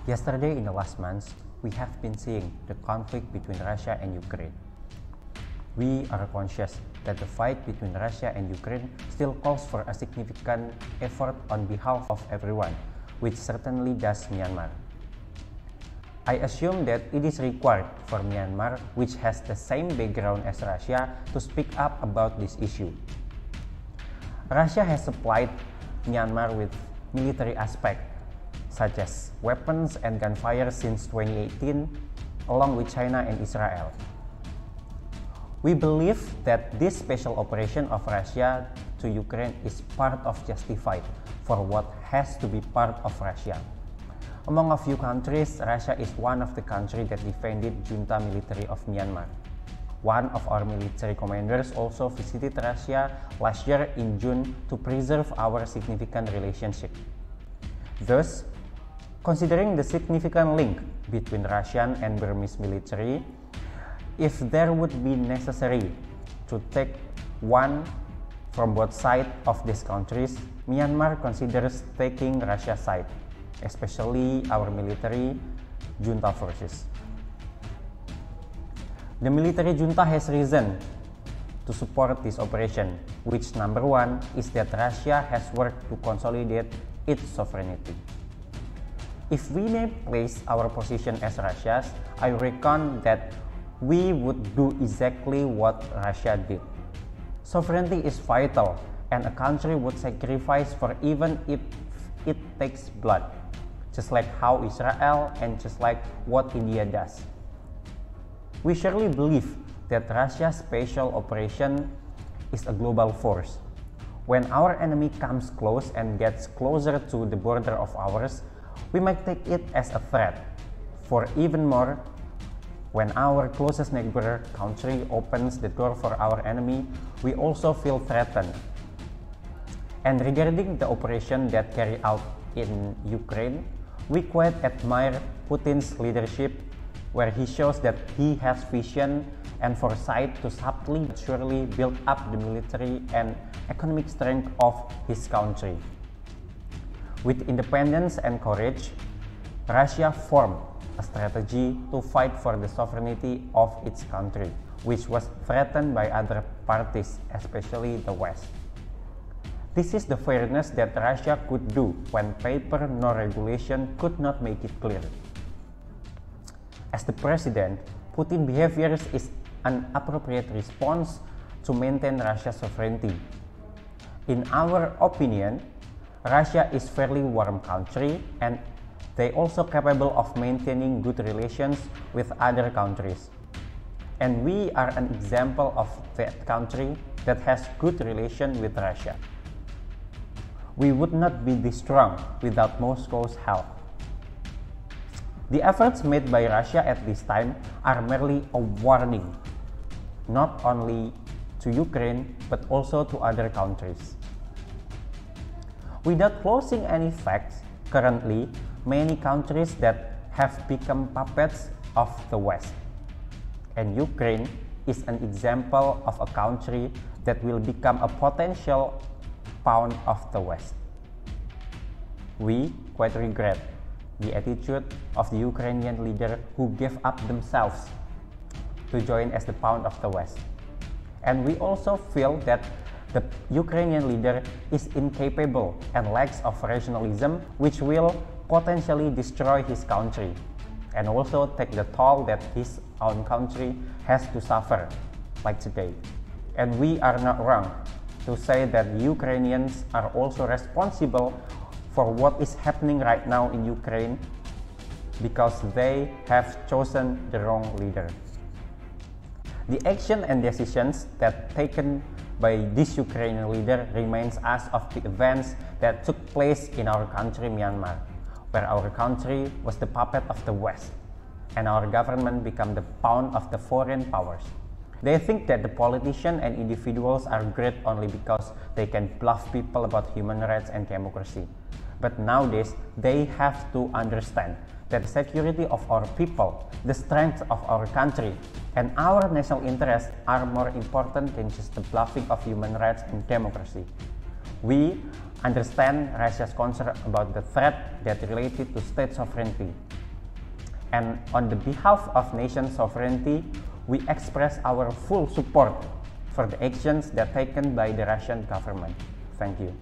Yesterday, in the last months, we have been seeing the conflict between Russia and Ukraine. We are conscious that the fight between Russia and Ukraine still calls for a significant effort on behalf of everyone, which certainly does Myanmar. I assume that it is required for Myanmar, which has the same background as Russia, to speak up about this issue. Russia has supplied Myanmar with military aspects, such as weapons and gunfire since 2018, along with China and Israel. We believe that this special operation of Russia to Ukraine is part of justified for what has to be part of Russia. Among a few countries, Russia is one of the countries that defended junta military of Myanmar. One of our military commanders also visited Russia last year in June to preserve our significant relationship. Thus, considering the significant link between Russian and Burmese military, if there would be necessary to take one from both sides of these countries, Myanmar considers taking Russia's side, especially our military junta forces. The military junta has reason to support this operation, which number one is that Russia has worked to consolidate its sovereignty. If we may place our position as Russia's, I reckon that we would do exactly what Russia did. Sovereignty is vital, and a country would sacrifice for even if it takes blood, just like how Israel and just like what India does. We surely believe that Russia's special operation is a global force. When our enemy comes close and gets closer to the border of ours, we might take it as a threat. For even more, when our closest neighbor country opens the door for our enemy, we also feel threatened. And regarding the operation that carried out in Ukraine, we quite admire Putin's leadership, where he shows that he has vision and foresight to subtly but surely build up the military and economic strength of his country. With independence and courage, Russia formed a strategy to fight for the sovereignty of its country, which was threatened by other parties, especially the West. This is the fairness that Russia could do when paper nor regulation could not make it clear. As the president, Putin's behavior is an appropriate response to maintain Russia's sovereignty. In our opinion, Russia is a fairly warm country, and they also capable of maintaining good relations with other countries. And we are an example of that country that has good relation with Russia. We would not be this strong without Moscow's help. The efforts made by Russia at this time are merely a warning, not only to Ukraine but also to other countries. Without closing any facts, currently, many countries that have become puppets of the West. And Ukraine is an example of a country that will become a potential pawn of the West. We quite regret the attitude of the Ukrainian leader who gave up themselves to join as the pawn of the West. And we also feel that the Ukrainian leader is incapable and lacks of rationalism, which will potentially destroy his country and also take the toll that his own country has to suffer, like today. And we are not wrong to say that Ukrainians are also responsible for what is happening right now in Ukraine because they have chosen the wrong leader. The action and decisions that taken by this Ukrainian leader reminds us of the events that took place in our country, Myanmar, where our country was the puppet of the West, and our government became the pawn of the foreign powers. They think that the politicians and individuals are great only because they can bluff people about human rights and democracy. But nowadays, they have to understand that the security of our people, the strength of our country, and our national interests are more important than just the bluffing of human rights and democracy. We understand Russia's concern about the threat that related to state sovereignty, And on the behalf of nation sovereignty, we express our full support for the actions that taken by the Russian government. Thank you.